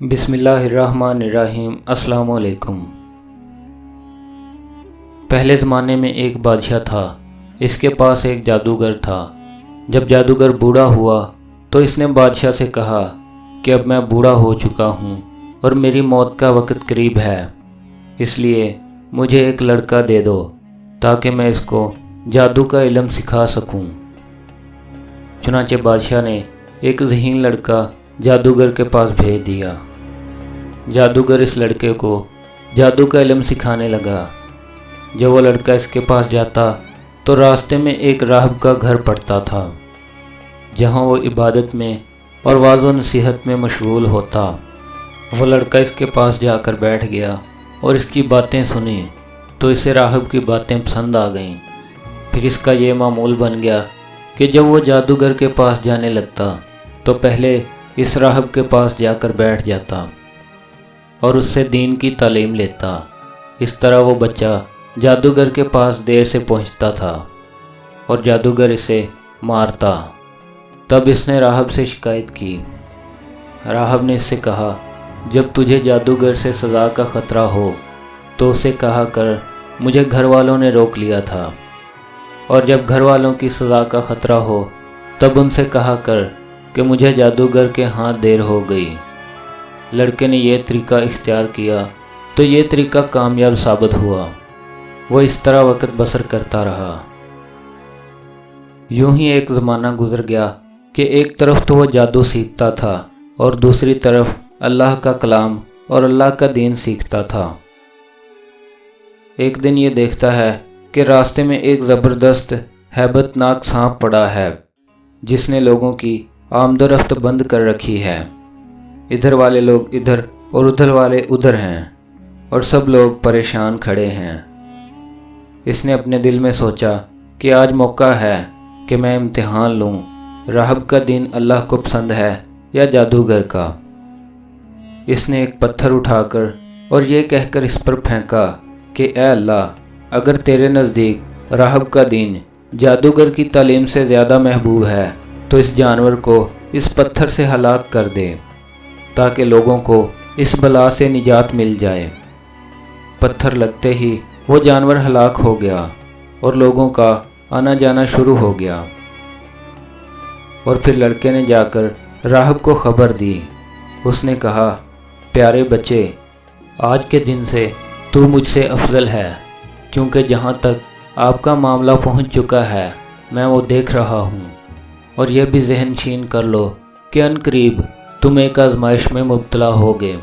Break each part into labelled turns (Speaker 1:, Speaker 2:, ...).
Speaker 1: بسم اللہ الرحمن الرحیم۔ السلام علیکم۔ پہلے زمانے میں ایک بادشاہ تھا۔ اس کے پاس ایک جادوگر تھا۔ جب جادوگر بوڑھا ہوا تو اس نے بادشاہ سے کہا کہ اب میں بوڑھا ہو چکا ہوں اور میری موت کا وقت قریب ہے، اس لیے مجھے ایک لڑکا دے دو تاکہ میں اس کو جادو کا علم سکھا سکوں۔ چنانچہ بادشاہ نے ایک ذہین لڑکا جادوگر کے پاس بھیج دیا۔ جادوگر اس لڑکے کو جادو کا علم سکھانے لگا۔ جب وہ لڑکا اس کے پاس جاتا تو راستے میں ایک راہب کا گھر پڑتا تھا، جہاں وہ عبادت میں اور واعظ و نصیحت میں مشغول ہوتا۔ وہ لڑکا اس کے پاس جا کر بیٹھ گیا اور اس کی باتیں سنی تو اسے راہب کی باتیں پسند آ گئیں۔ پھر اس کا یہ معمول بن گیا کہ جب وہ جادوگر کے پاس جانے لگتا تو پہلے اس راہب کے پاس جا کر بیٹھ جاتا اور اس سے دین کی تعلیم لیتا۔ اس طرح وہ بچہ جادوگر کے پاس دیر سے پہنچتا تھا اور جادوگر اسے مارتا۔ تب اس نے راہب سے شکایت کی۔ راہب نے اس سے کہا، جب تجھے جادوگر سے سزا کا خطرہ ہو تو اسے کہا کر مجھے گھر والوں نے روک لیا تھا، اور جب گھر والوں کی سزا کا خطرہ ہو تب ان سے کہا کر کہ مجھے جادوگر کے ہاتھ دیر ہو گئی۔ لڑکے نے یہ طریقہ اختیار کیا تو یہ طریقہ کامیاب ثابت ہوا۔ وہ اس طرح وقت بسر کرتا رہا۔ یوں ہی ایک زمانہ گزر گیا کہ ایک طرف تو وہ جادو سیکھتا تھا اور دوسری طرف اللہ کا کلام اور اللہ کا دین سیکھتا تھا۔ ایک دن یہ دیکھتا ہے کہ راستے میں ایک زبردست ہیبت ناک سانپ پڑا ہے، جس نے لوگوں کی آمد و رفت بند کر رکھی ہے۔ ادھر والے لوگ ادھر اور ادھر والے ادھر ہیں اور سب لوگ پریشان کھڑے ہیں۔ اس نے اپنے دل میں سوچا کہ آج موقع ہے کہ میں امتحان لوں، راہب کا دین اللہ کو پسند ہے یا جادوگر کا۔ اس نے ایک پتھر اٹھا کر اور یہ کہہ کر اس پر پھینکا کہ اے اللہ، اگر تیرے نزدیک راہب کا دین جادوگر کی تعلیم سے زیادہ محبوب ہے تو اس جانور کو اس پتھر سے ہلاک کر دے تاکہ لوگوں کو اس بلا سے نجات مل جائے۔ پتھر لگتے ہی وہ جانور ہلاک ہو گیا اور لوگوں کا آنا جانا شروع ہو گیا۔ اور پھر لڑکے نے جا کر راہب کو خبر دی۔ اس نے کہا، پیارے بچے، آج کے دن سے تو مجھ سے افضل ہے، کیونکہ جہاں تک آپ کا معاملہ پہنچ چکا ہے میں وہ دیکھ رہا ہوں، اور یہ بھی ذہن نشین کر لو کہ ان قریب تم ایک آزمائش میں مبتلا ہوگے۔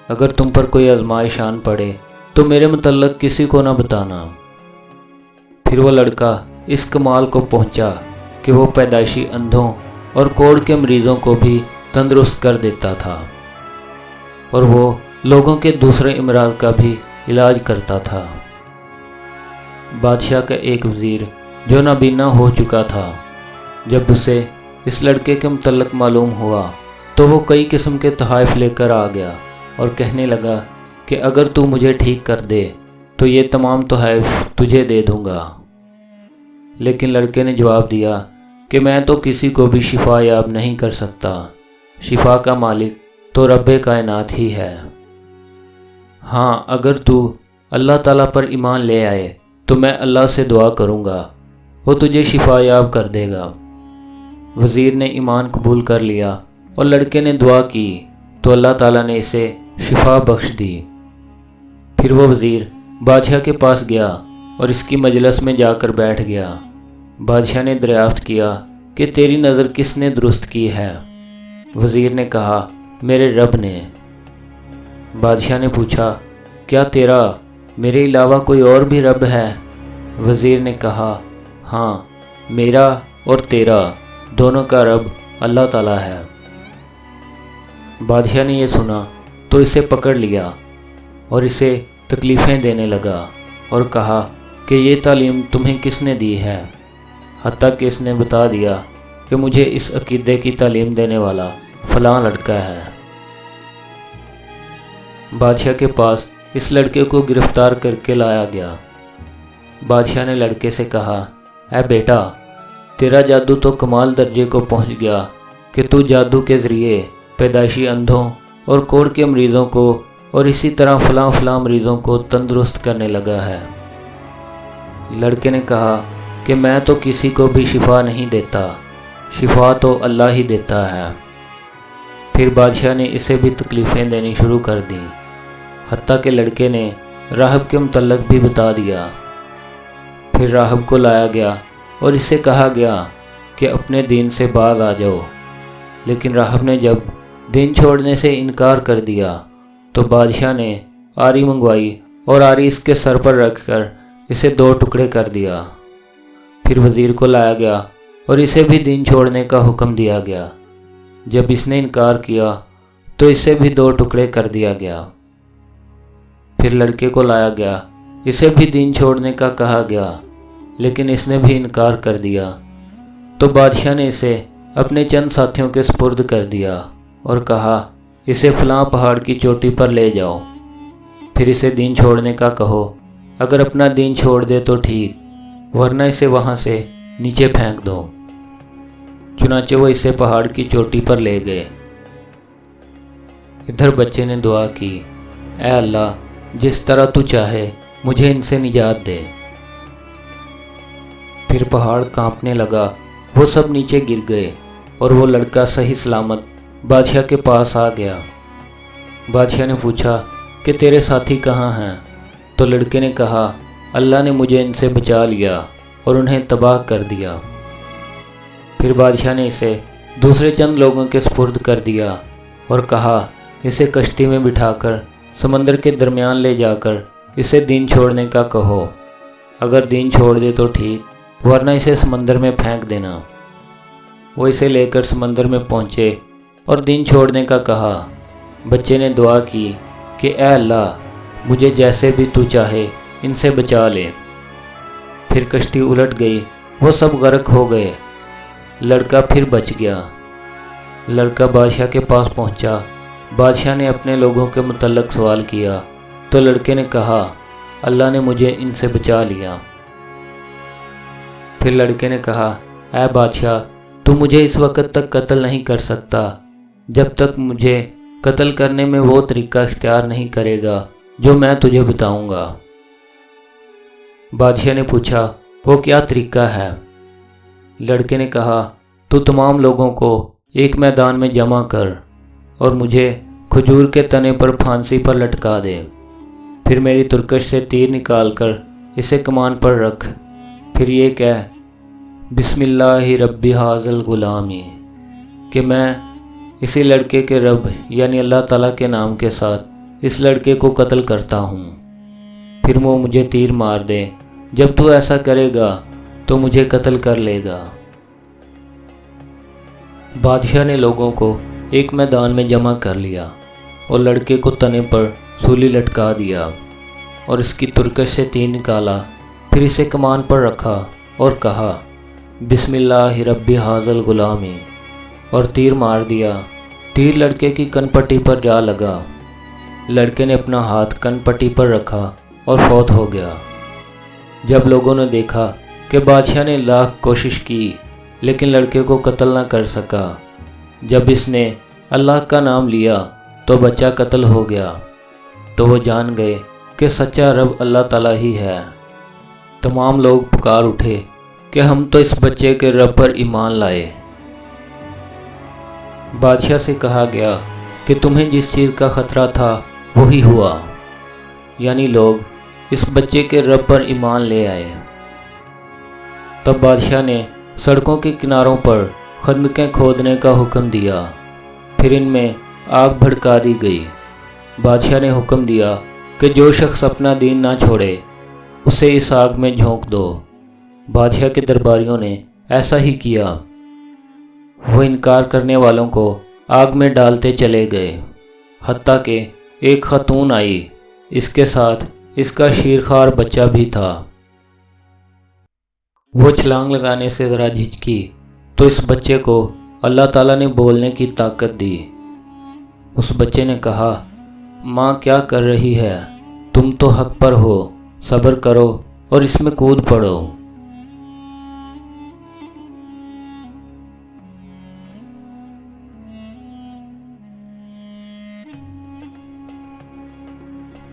Speaker 1: اگر تم پر کوئی آزمائش آن پڑے تو میرے متعلق کسی کو نہ بتانا۔ پھر وہ لڑکا اس کمال کو پہنچا کہ وہ پیدائشی اندھوں اور کوڑ کے مریضوں کو بھی تندرست کر دیتا تھا، اور وہ لوگوں کے دوسرے امراض کا بھی علاج کرتا تھا۔ بادشاہ کا ایک وزیر جو نابینا ہو چکا تھا، جب اسے اس لڑکے کے متعلق معلوم ہوا تو وہ کئی قسم کے تحائف لے کر آ گیا اور کہنے لگا کہ اگر تو مجھے ٹھیک کر دے تو یہ تمام تحائف تجھے دے دوں گا۔ لیکن لڑکے نے جواب دیا کہ میں تو کسی کو بھی شفا یاب نہیں کر سکتا، شفا کا مالک تو رب کائنات ہی ہے۔ ہاں، اگر تو اللہ تعالیٰ پر ایمان لے آئے تو میں اللہ سے دعا کروں گا، وہ تجھے شفا یاب کر دے گا۔ وزیر نے ایمان قبول کر لیا اور لڑکے نے دعا کی تو اللہ تعالیٰ نے اسے شفا بخش دی۔ پھر وہ وزیر بادشاہ کے پاس گیا اور اس کی مجلس میں جا کر بیٹھ گیا۔ بادشاہ نے دریافت کیا کہ تیری نظر کس نے درست کی ہے؟ وزیر نے کہا، میرے رب نے۔ بادشاہ نے پوچھا، کیا تیرا میرے علاوہ کوئی اور بھی رب ہے؟ وزیر نے کہا، ہاں، میرا اور تیرا دونوں کا رب اللہ تعالیٰ ہے۔ بادشاہ نے یہ سنا تو اسے پکڑ لیا اور اسے تکلیفیں دینے لگا اور کہا کہ یہ تعلیم تمہیں کس نے دی ہے؟ حتیٰ کہ اس نے بتا دیا کہ مجھے اس عقیدے کی تعلیم دینے والا فلاں لڑکا ہے۔ بادشاہ کے پاس اس لڑکے کو گرفتار کر کے لایا گیا۔ بادشاہ نے لڑکے سے کہا، اے بیٹا، تیرا جادو تو کمال درجے کو پہنچ گیا کہ تو جادو کے ذریعے پیدائشی اندھوں اور کوڑ کے مریضوں کو اور اسی طرح فلاں فلاں مریضوں کو تندرست کرنے لگا ہے۔ لڑکے نے کہا کہ میں تو کسی کو بھی شفا نہیں دیتا، شفا تو اللہ ہی دیتا ہے۔ پھر بادشاہ نے اسے بھی تکلیفیں دینی شروع کر دیں، حتیٰ کہ لڑکے نے راہب کے متعلق بھی بتا دیا۔ پھر راہب کو لایا گیا اور اسے کہا گیا کہ اپنے دین سے باز آ جاؤ، لیکن راہب نے جب دین چھوڑنے سے انکار کر دیا تو بادشاہ نے آری منگوائی اور آری اس کے سر پر رکھ کر اسے 2 ٹکڑے کر دیا۔ پھر وزیر کو لایا گیا اور اسے بھی دین چھوڑنے کا حکم دیا گیا۔ جب اس نے انکار کیا تو اسے بھی 2 ٹکڑے کر دیا گیا۔ پھر لڑکے کو لایا گیا، اسے بھی دین چھوڑنے کا کہا گیا، لیکن اس نے بھی انکار کر دیا۔ تو بادشاہ نے اسے اپنے چند ساتھیوں کے سپرد کر دیا اور کہا اسے فلاں پہاڑ کی چوٹی پر لے جاؤ، پھر اسے دین چھوڑنے کا کہو، اگر اپنا دین چھوڑ دے تو ٹھیک، ورنہ اسے وہاں سے نیچے پھینک دو۔ چنانچہ وہ اسے پہاڑ کی چوٹی پر لے گئے۔ ادھر بچے نے دعا کی، اے اللہ، جس طرح تو چاہے مجھے ان سے نجات دے۔ پھر پہاڑ کانپنے لگا، وہ سب نیچے گر گئے اور وہ لڑکا صحیح سلامت بادشاہ کے پاس آ گیا۔ بادشاہ نے پوچھا کہ تیرے ساتھی کہاں ہیں؟ تو لڑکے نے کہا اللہ نے مجھے ان سے بچا لیا اور انہیں تباہ کر دیا۔ پھر بادشاہ نے اسے دوسرے چند لوگوں کے سپرد کر دیا اور کہا اسے کشتی میں بٹھا کر سمندر کے درمیان لے جا کر اسے دین چھوڑنے کا کہو، اگر دین چھوڑ دے تو ٹھیک، ورنہ اسے سمندر میں پھینک دینا۔ وہ اسے لے کر سمندر میں پہنچے اور دین چھوڑنے کا کہا۔ بچے نے دعا کی کہ اے اللہ، مجھے جیسے بھی تو چاہے ان سے بچا لے۔ پھر کشتی الٹ گئی، وہ سب غرق ہو گئے، لڑکا پھر بچ گیا۔ لڑکا بادشاہ کے پاس پہنچا، بادشاہ نے اپنے لوگوں کے متعلق سوال کیا تو لڑکے نے کہا اللہ نے مجھے ان سے بچا لیا۔ پھر لڑکے نے کہا اے بادشاہ، تو مجھے اس وقت تک قتل نہیں کر سکتا جب تک مجھے قتل کرنے میں وہ طریقہ اختیار نہیں کرے گا جو میں تجھے بتاؤں گا۔ بادشاہ نے پوچھا وہ کیا طریقہ ہے؟ لڑکے نے کہا تو تمام لوگوں کو ایک میدان میں جمع کر اور مجھے کھجور کے تنے پر پھانسی پر لٹکا دے، پھر میری ترکش سے تیر نکال کر اسے کمان پر رکھ، پھر یہ کہہ بسم اللہ رب ھذا الغلام، کہ میں اسی لڑکے کے رب یعنی اللہ تعالیٰ کے نام کے ساتھ اس لڑکے کو قتل کرتا ہوں، پھر وہ مجھے تیر مار دے، جب تو ایسا کرے گا تو مجھے قتل کر لے گا۔ بادشاہ نے لوگوں کو ایک میدان میں جمع کر لیا اور لڑکے کو تنے پر سولی لٹکا دیا اور اس کی ترکش سے تیر نکالا، پھر اسے کمان پر رکھا اور کہا بسم اللہ رب ھذا الغلام، اور تیر مار دیا۔ تیر لڑکے کی کن پٹی پر جا لگا، لڑکے نے اپنا ہاتھ کن پٹی پر رکھا اور فوت ہو گیا۔ جب لوگوں نے دیکھا کہ بادشاہ نے لاکھ کوشش کی لیکن لڑکے کو قتل نہ کر سکا، جب اس نے اللہ کا نام لیا تو بچہ قتل ہو گیا، تو وہ جان گئے کہ سچا رب اللہ تعالیٰ ہی ہے۔ تمام لوگ پکار اٹھے کہ ہم تو اس بچے کے رب پر ایمان لائے۔ بادشاہ سے کہا گیا کہ تمہیں جس چیز کا خطرہ تھا وہی ہوا، یعنی لوگ اس بچے کے رب پر ایمان لے آئے۔ تب بادشاہ نے سڑکوں کے کناروں پر خندقیں کھودنے کا حکم دیا، پھر ان میں آگ بھڑکا دی گئی۔ بادشاہ نے حکم دیا کہ جو شخص اپنا دین نہ چھوڑے اسے اس آگ میں جھونک دو۔ بادشاہ کے درباریوں نے ایسا ہی کیا، وہ انکار کرنے والوں کو آگ میں ڈالتے چلے گئے، حتیٰ کہ ایک خاتون آئی، اس کے ساتھ اس کا شیرخوار بچہ بھی تھا۔ وہ چھلانگ لگانے سے ذرا جھجکی تو اس بچے کو اللہ تعالیٰ نے بولنے کی طاقت دی۔ اس بچے نے کہا ماں کیا کر رہی ہے؟ تم تو حق پر ہو، صبر کرو اور اس میں کود پڑو۔